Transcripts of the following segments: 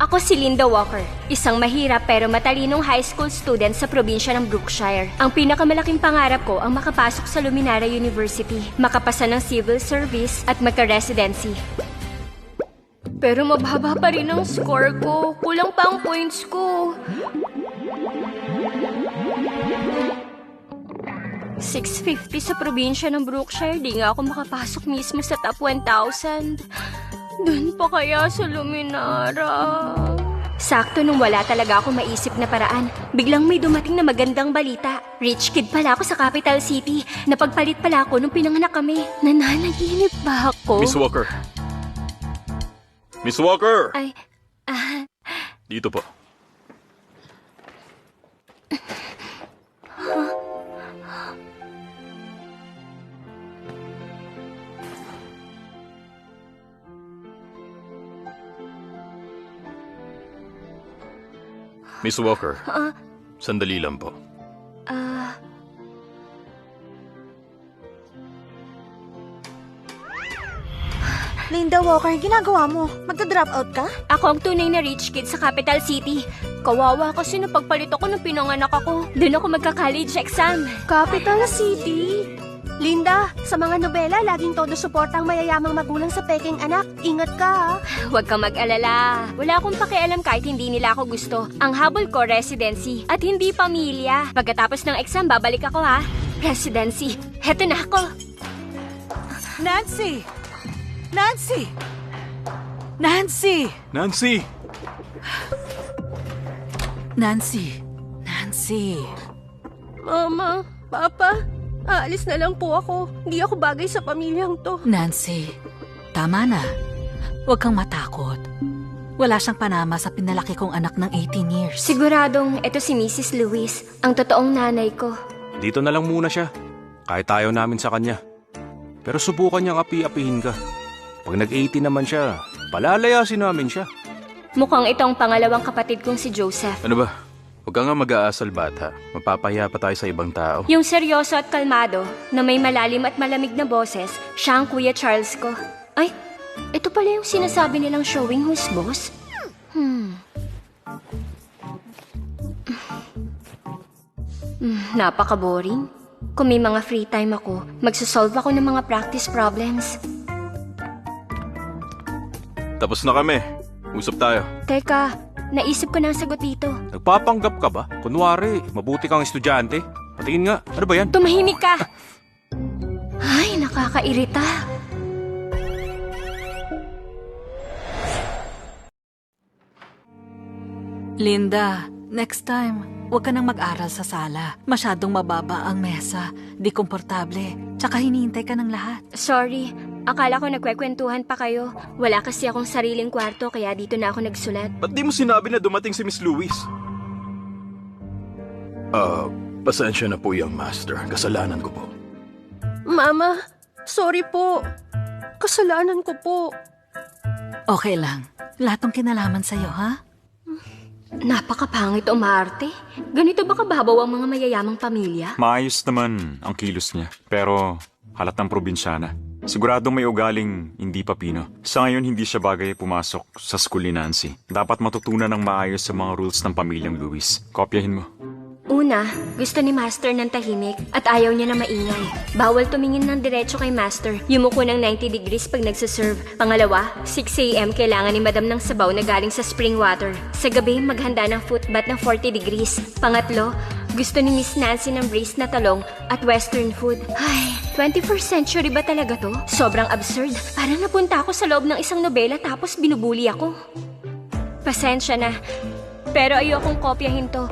Ako si Linda Walker, isang mahirap pero matalinong high school student sa probinsya ng Brookshire. Ang pinakamalaking pangarap ko ang makapasok sa Luminara University, makapasa ng civil service at magka-residency. Pero mababa pa rin ang score ko. Kulang pa ang points ko. 650 sa probinsya ng Brookshire, di nga ako makapasok mismo sa top 1,000. Doon pa kaya sa Luminara? Sakto nung wala talaga ako maisip na paraan. Biglang may dumating na magandang balita. Rich kid pala ako sa capital city. Napagpalit pala ako nung pinanganak kami. Nananaginip ba ako? Miss Walker. Miss Walker! Ay, Dito po. Miss Walker, sandali lang po. Linda Walker, ginagawa mo? Magta-drop out ka? Ako ang tunay na rich kid sa capital city. Kawawa kasi napagpalit ako nung pinanganak ako. Doon ako magka-college exam. Capital city? Linda, sa mga nobela, laging todo suporta ang mayayamang magulang sa peking anak. Ingat ka, ha? Huwag kang mag-alala. Wala akong pakialam kahit hindi nila ako gusto. Ang habol ko, residency. At hindi pamilya. Pagkatapos ng exam, babalik ako ha. Residency. Heto na ako. Nancy! Nancy! Nancy! Nancy! Nancy! Nancy! Mama, Papa, aalis na lang po ako. Hindi ako bagay sa pamilyang to. Nancy, tama na. Huwag kang matakot. Wala siyang panama sa pinalaki kong anak ng 18 years. Siguradong ito si Mrs. Lewis, ang totoong nanay ko. Dito na lang muna siya. Kahit ayaw namin sa kanya. Pero subukan niyang api-apihin ka. Pag nag-18 naman siya, palalayasin namin siya. Mukhang itong pangalawang kapatid kong si Joseph. Ano ba? Huwag ka nga mag-aasal, bata. Mapapahiya pa tayo sa ibang tao. Yung seryoso at kalmado, na may malalim at malamig na boses, siya ang Kuya Charles ko. Ay, ito pala yung sinasabi nilang showing who's boss? Napaka-boring. Kung may mga free time ako, magsasolve ako ng mga practice problems. Tapos na kami. Usap tayo. Teka, naisip ko na ang sagot dito. Nagpapanggap ka ba? Kunwari, mabuti kang estudyante. Patingin nga. Ano ba yan? Tumahimik ka! Ay, nakakairita. Linda, next time, huwag ka nang mag-aral sa sala. Masyadong mababa ang mesa, di komportable, tsaka hinihintay ka ng lahat. Sorry, akala ko nagkwekwentuhan pa kayo. Wala kasi akong sariling kwarto kaya dito na ako nagsulat. Ba't di mo sinabi na dumating si Miss Lewis? Pasensya na po, young master. Kasalanan ko po. Mama, sorry po. Kasalanan ko po. Okay lang, lahat ng kinalaman sa'yo, ha? Napakapangit umarte. Ganito ba kababaw ang mga mayayamang pamilya? Maayos naman ang kilos niya, pero halatang probinsyana. Siguradong may ugaling hindi papino. Sa ngayon, hindi siya bagay pumasok sa school ni Nancy. Dapat matutunan ng maayos sa mga rules ng pamilyang Lewis. Kopyahin mo. Una, gusto ni Master ng tahimik at ayaw niya na maingay. Bawal tumingin ng diretso kay Master. Yumuko ng 90 degrees pag nagsaserve. Pangalawa, 6 a.m. kailangan ni Madam ng sabaw na galing sa spring water. Sa gabi, maghanda ng footbath ng 40 degrees. Pangatlo, gusto ni Miss Nancy ng braised na talong at western food. Ay, 21st century ba talaga to? Sobrang absurd. Parang napunta ako sa loob ng isang nobela tapos binubuli ako. Pasensya na, pero ayokong kopyahin to.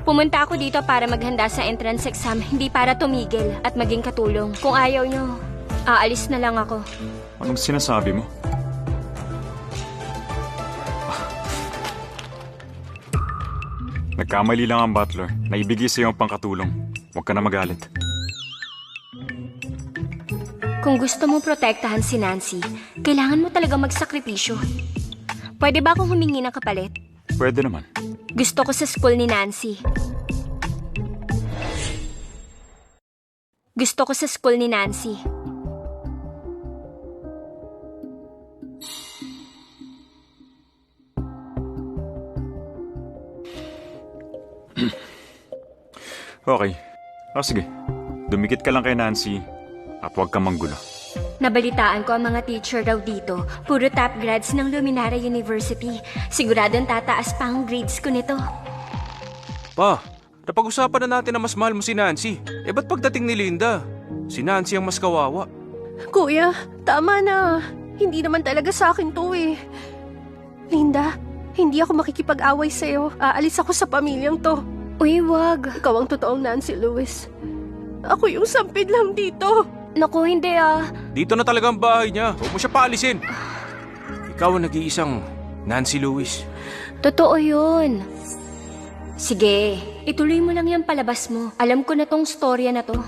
Pumunta ako dito para maghanda sa entrance exam, hindi para tumigil at maging katulong. Kung ayaw nyo, aalis na lang ako. Anong sinasabi mo? Nagkamali lang ang butler. Naibigay sa iyo ang pangkatulong. Huwag ka na magalit. Kung gusto mong protektahan si Nancy, kailangan mo talaga magsakripisyo. Pwede ba akong humingi ng kapalit? Pwede naman. Gusto ko sa school ni Nancy. Gusto ko sa school ni Nancy. Okay. Sige. Dumikit ka lang kay Nancy at huwag kang manggulo. Nabalitaan ko ang mga teacher daw dito. Puro top grads ng Luminara University. Siguradong tataas pa ang grades ko nito. Pa, napag-usapan na natin na mas mahal mo si Nancy. Ba't pagdating ni Linda, si Nancy ang mas kawawa? Kuya, tama na. Hindi naman talaga sa akin to eh. Linda, hindi ako makikipag-away sa'yo. Aalis ako sa pamilyang to. Uy, wag. Ikaw ang totoong Nancy Lewis. Ako yung sampid lang dito. Naku, hindi ah. Dito na talaga ang bahay niya. Huwag mo siya paalisin. Ikaw ang nag-iisang Nancy Lewis. Totoo yun. Sige, ituloy mo lang yung palabas mo. Alam ko na tong storya na to.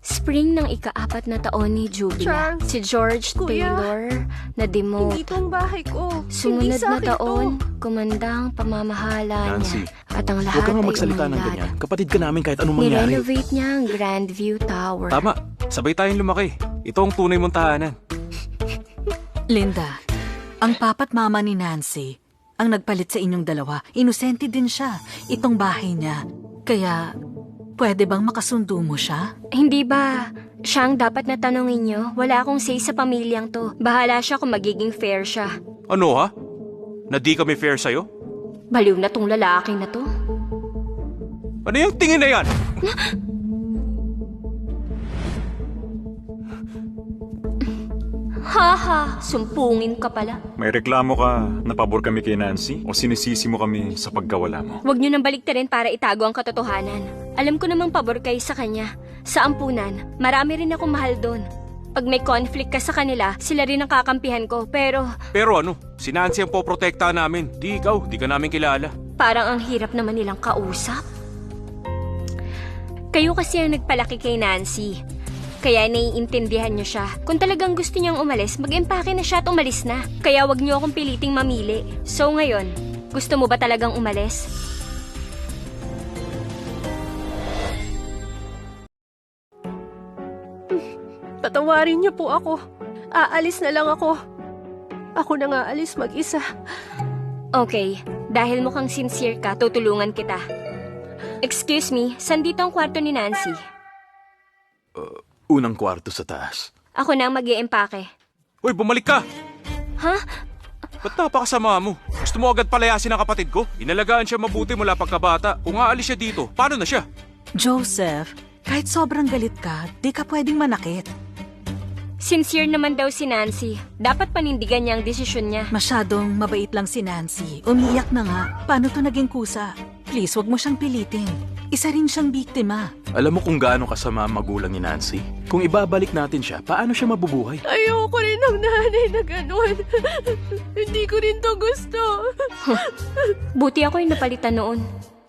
Spring ng ika-4 na taon ni Jubila. Charles, Si George Kuya, Taylor na demote. Hindi tong bahay ko. Sumunod hindi sa na akin taon, to. kumandang pamamahala Nancy, niya. At ang lahat Huwag kang ay magsalita ng umunlad. ganyan. Kapatid ka namin kahit anong mangyari. Nirenovate niya ang Grandview Tower. Tama, sabay tayong lumaki. Ito ang tunay mong tahanan. Linda, ang papa't mama ni Nancy ang nagpalit sa inyong dalawa. Inosente din siya. Itong bahay niya. Kaya, pwede bang makasundo mo siya? Hindi ba siya ang dapat na tanongin niyo? Wala akong say sa pamilyang to. Bahala siya kung magiging fair siya. Ano ha? Na di kami fair sa'yo? Baliw na tong lalaki na to. Ano yung tingin na yan? Haha, sumpungin ka pala. May reklamo ka na pabor kami kay Nancy o sinisisi mo kami sa pagkawala mo? Huwag niyo nang baliktarin para itago ang katotohanan. Alam ko namang pabor kayo sa kanya. Sa ampunan, marami rin akong mahal doon. Pag may conflict ka sa kanila, sila rin ang kakampihan ko. Pero Pero ano, si Nancy ang poprotekta namin. Di ikaw, di ka namin kilala. parang ang hirap naman nilang kausap. Kayo kasi ang nagpalaki kay Nancy. Kaya naiintindihan niyo siya. Kung talagang gusto niyang umalis, mag-empake na siya at umalis na. Kaya wag niyo akong piliting mamili. So ngayon, gusto mo ba talagang umalis? Patawarin niyo po ako. Aalis na lang ako. Ako na nga alis mag-isa. Okay, dahil mukhang sincere ka, tutulungan kita. Excuse me, sandito ang kwarto ni Nancy. Unang kwarto sa taas. Ako na ang mag-iempake. Uy, bumalik ka! Ha? Ba't napakasama mo? Gusto mo agad palayasin ang kapatid ko? Inalagaan siya mabuti mula pagkabata. Kung aalis siya dito, paano na siya? Joseph, kahit sobrang galit ka, di ka pwedeng manakit. Sincere naman daw si Nancy. Dapat panindigan niya ang desisyon niya. Masyadong mabait lang si Nancy. Umiiyak na nga. Paano to naging kusa? Please, wag mo siyang pilitin. Isa rin siyang biktima. Alam mo kung gaano kasama ang magulang ni Nancy? Kung ibabalik natin siya, paano siya mabubuhay? Ayoko rin ng nanay na ganun. Hindi ko rin to gusto. Buti ako yung napalitan noon.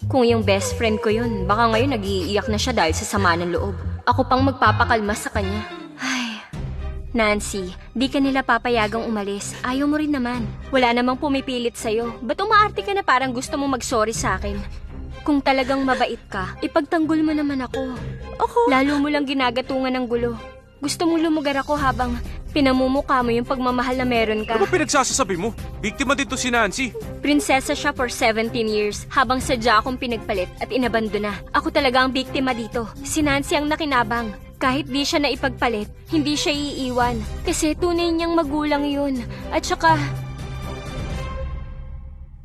Kung yung best friend ko yun, baka ngayon nag-iiyak na siya dahil sa sama ng loob. Ako pang magpapakalma sa kanya. Ay, Nancy, di ka nila papayagang umalis. Ayaw mo rin naman. Wala namang pumipilit sa'yo. Ba't umaarte ka na parang gusto mo mag-sorry sa akin? Kung talagang mabait ka, ipagtanggol mo naman ako. Lalo mo lang ginagatungan ng gulo. Gusto mong lumugar ako habang pinamumukha mo yung pagmamahal na meron ka. Ano ba pinagsasasabi mo? Biktima dito si Nancy. Prinsesa siya for 17 years habang sadya akong pinagpalit at inabandona. Ako talaga ang biktima dito. Si Nancy ang nakinabang. Kahit di siya naipagpalit, hindi siya iiwan. Kasi tunay niyang magulang yun. At saka...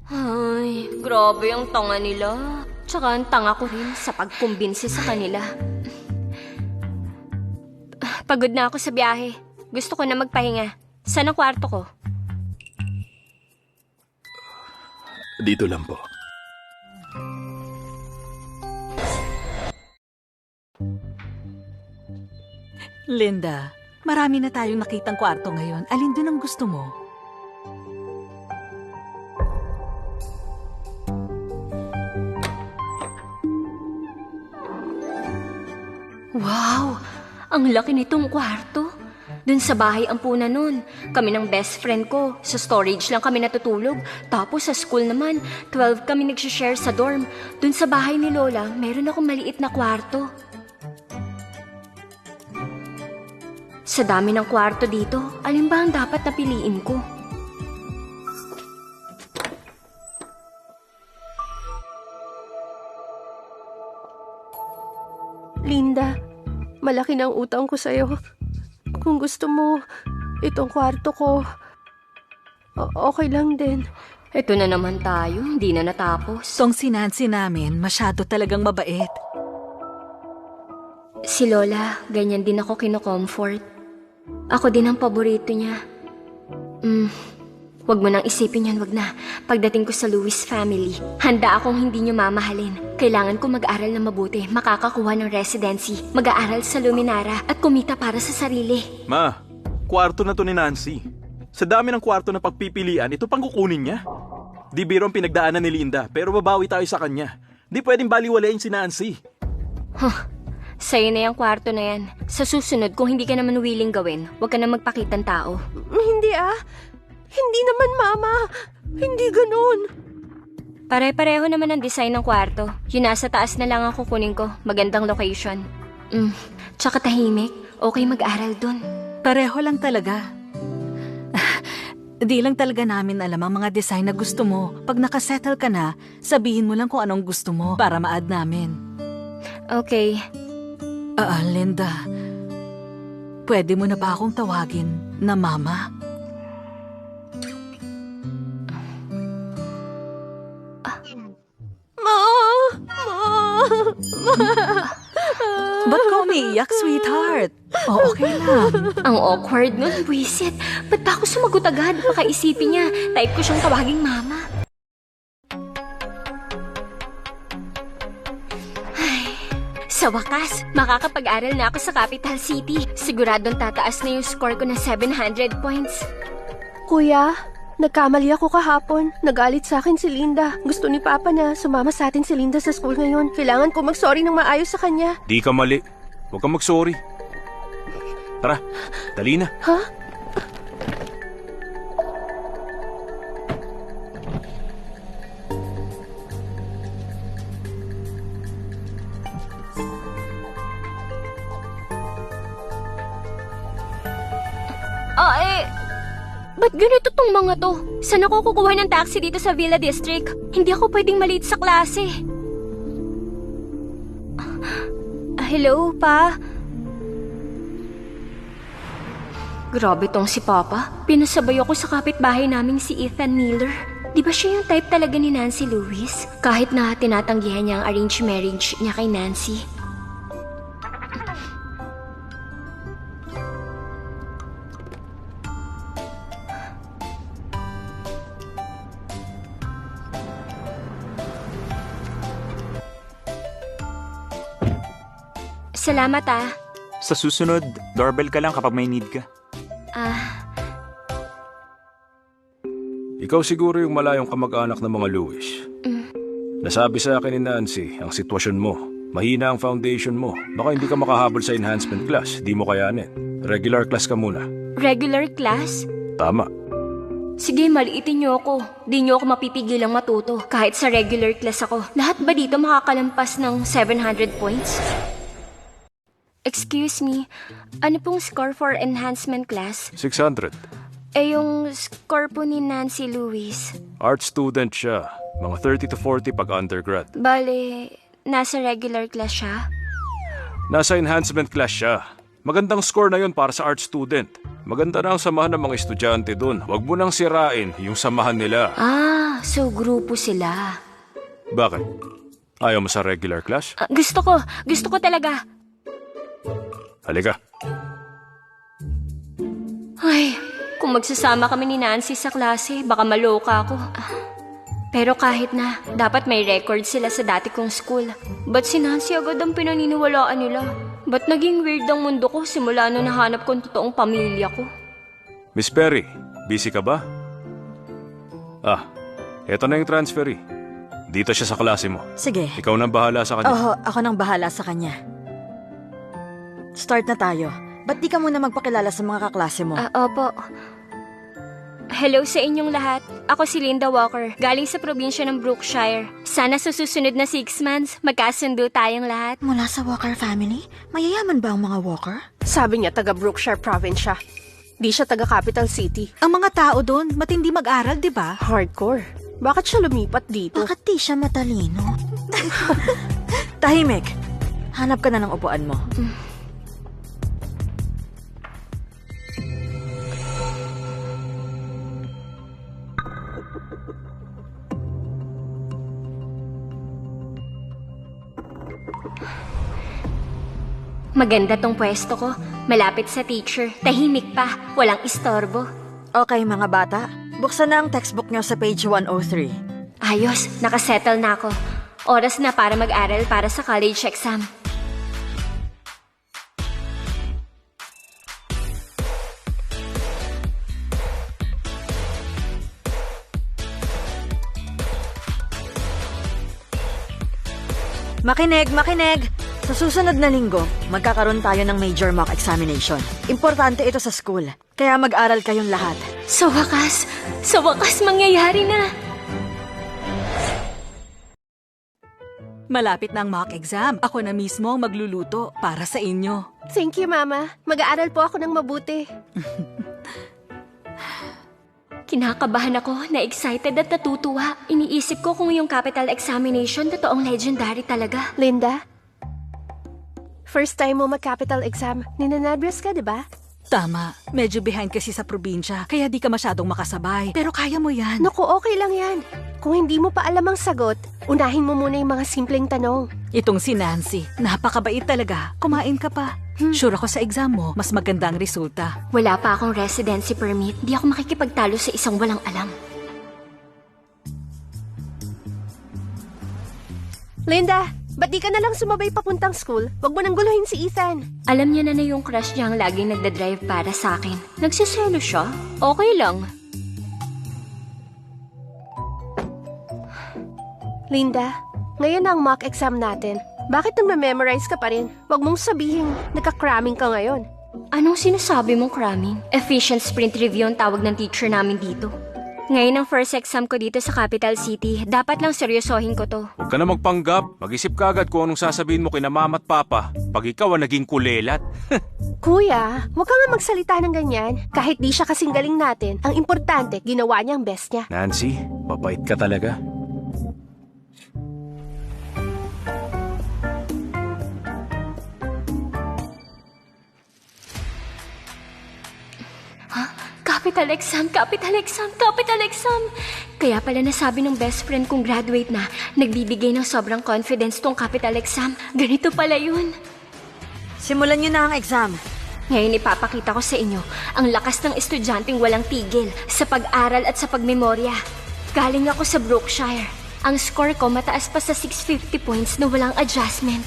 Ay, grabe ang tanga nila. Tsaka ang tanga ko rin sa pagkumbinsi sa kanila. Pagod na ako sa biyahe. Gusto ko na magpahinga. Saan ang kwarto ko? Dito lang po. Linda, marami na tayong nakitang kwarto ngayon. Alin doon ang gusto mo? Wow! Ang laki nitong kwarto. Dun sa bahay ampunan nun. Kami ng best friend ko. Sa storage lang kami natutulog. Tapos sa school naman, 12 kami nagsishare sa dorm. Dun sa bahay ni Lola, meron akong maliit na kwarto. Sa dami ng kwarto dito, alin ba ang dapat na piliin ko? Linda, malaki na ang utang ko sa'yo. Kung gusto mo, itong kwarto ko, okay lang din. Ito na naman tayo, hindi na natapos. Tong si Nancy namin, masyado talagang mabait. Si Lola, ganyan din ako kino-comfort. Ako din ang paborito niya. Wag mo nang isipin yan, wag na. Pagdating ko sa Lewis family, handa akong hindi niyo mamahalin. Kailangan ko mag-aral na mabuti, makakakuha ng residency, mag-aaral sa Luminara, at kumita para sa sarili. Ma, kwarto na to ni Nancy. Sa dami ng kwarto na pagpipilian, ito pang kukunin niya. Di biro ang pinagdaanan ni Linda, pero babawi tayo sa kanya. Di pwedeng baliwalayin si Nancy. Sa'yo na yung kwarto na yan. Sa susunod, kung hindi ka naman willing gawin, wag ka na magpakitang tao. Hindi Hindi naman, Mama. Hindi ganun. Pare-pareho naman ang design ng kwarto. Yung nasa taas na lang ang kukunin ko. Magandang location. Tsaka tahimik. Okay mag-aral dun. Pareho lang talaga. Di lang talaga namin alam ang mga design na gusto mo. Pag nakasettle ka na, sabihin mo lang kung anong gusto mo para ma-add namin. Okay. Linda, pwede mo na ba akong tawagin na Mama? Ba't ka umiiyak, sweetheart? Okay lang. Ang awkward nun, buwisit. Ba't ba ako sumagot agad? Baka isipin niya, type ko siyang tawaging mama. Ay, sa wakas, makakapag-aral na ako sa Capital City. Siguradong tataas na yung score ko ng 700 points. Kuya, nagkamali ako kahapon. Nagalit sa akin si Linda. Gusto ni Papa na sumama sa atin si Linda sa school ngayon. Kailangan ko mag-sorry ng maayos sa kanya. Di ka mali. Huwag kang mag-sorry. Tara, dali na. Ha? Ba't ganito tong mga to? Saan ako kukuha ng taxi dito sa Villa District? Hindi ako pwedeng malate sa klase. Hello, Pa? Grabe tong si Papa. Pinasabay ako sa kapitbahay naming si Ethan Miller. Di ba siya yung type talaga ni Nancy Lewis? Kahit na tinatanggihan niya ang arranged marriage niya kay Nancy. Salamat Sa susunod, doorbell ka lang kapag may need ka. Ikaw siguro yung malayong kamag-anak ng mga Lewis. Nasabi sa akin ni Nancy ang sitwasyon mo. Mahina ang foundation mo. Baka hindi ka makahabol sa enhancement class. Di mo kayanin. Regular class ka muna. Regular class? Tama. Sige, maliitin niyo ako. Di niyo ako mapipigilang matuto. Kahit sa regular class ako. Lahat ba dito makakalampas ng 700 points? Excuse me, ano pong score for enhancement class? 600. Eh yung score po ni Nancy Lewis. Art student siya. Mga 30 to 40 pag undergrad. Bale, nasa regular class siya? Nasa enhancement class siya. Magandang score na yun para sa art student. Maganda na ang samahan ng mga estudyante dun. Huwag mo nang sirain yung samahan nila. So grupo sila. Bakit? Ayaw mo sa regular class? Gusto ko talaga. Halika. Ay, kung magsasama kami ni Nancy sa klase, baka maloka ako. Pero kahit na, dapat may record sila sa dati kong school. Ba't si Nancy agad ang pinaniniwalaan nila? Ba't naging weird ang mundo ko simula nung nahanap ko ang totoong pamilya ko? Miss Perry, busy ka ba? Eto na yung transferee. Dito siya sa klase mo. Sige. Ikaw nang bahala sa kanya. Ako nang bahala sa kanya. Start na tayo. Ba't di ka muna magpakilala sa mga kaklase mo? Opo. Hello sa inyong lahat. Ako si Linda Walker, galing sa probinsya ng Brookshire. Sana sa susunod na 6 months, magkasundo tayong lahat. Mula sa Walker family? Mayayaman ba ang mga Walker? Sabi niya taga Brookshire Province siya. Di siya taga Capital City. Ang mga tao doon, matindi mag-aral, di ba? Hardcore. Bakit siya lumipat dito? Bakit di siya matalino? Tahimik. Hanap ka na ng upuan mo. Maganda tong pwesto ko. Malapit sa teacher. Tahimik pa. Walang istorbo. Okay, mga bata. Buksan na ang textbook nyo sa page 103. Ayos, nakasettle na ako. Oras na para mag-aral para sa college exam. Makinig, makinig! Sa susunod na linggo, magkakaroon tayo ng major mock examination. Importante ito sa school, kaya mag-aral kayong lahat. Sa wakas mangyayari na. Malapit na ang mock exam. Ako na mismo ang magluluto para sa inyo. Thank you, Mama. Mag-aaral po ako ng mabuti. Kinakabahan ako, na-excited at natutuwa. Iniisip ko kung yung capital examination totoong legendary talaga. Linda, first time mo mag-capital exam. Ninanabiyos ka, di ba? Tama, medyo behind kasi sa probinsya, kaya di ka masyadong makasabay. Pero kaya mo yan. Naku, okay lang yan. Kung hindi mo pa alam ang sagot, unahin mo muna yung mga simpleng tanong. Itong si Nancy, napakabait talaga. Kumain ka pa. Sure ako sa exam mo, mas maganda ang resulta. Wala pa akong residency permit. Di ako makikipagtalo sa isang walang alam. Linda, ba't di ka na lang sumabay papuntang school? Wag mo nang guluhin si Ethan. Alam niya na yung crush niya ang laging nagdadrive para sa akin. Nagsiselo siya? Okay lang. Linda, ngayon na ang mock exam natin. Bakit nang memorize ka pa rin? Wag mong sabihin, nagka-cramming ka ngayon. Anong sinasabi mong cramming? Efficient sprint review ang tawag ng teacher namin dito. Ngayon ang first exam ko dito sa capital city. Dapat lang seryosohin ko to. Huwag ka na magpanggap. Mag-isip ka agad kung anong sasabihin mo kina mama at papa. Pag ikaw ang naging kulelat. Kuya, wag ka nga magsalita ng ganyan. Kahit di siya kasing galing natin, ang importante, ginawa niya ang best niya. Nancy, mabait ka talaga. Capital exam, capital exam, capital exam! Kaya pala nasabi ng best friend kong graduate na, nagbibigay ng sobrang confidence tong capital exam. Ganito pala yun. Simulan nyo na ang exam. Ngayon ipapakita ko sa inyo ang lakas ng estudyanteng walang tigil sa pag-aral at sa pagmemorya. Galing ako sa Brookshire. Ang score ko mataas pa sa 650 points na walang adjustment.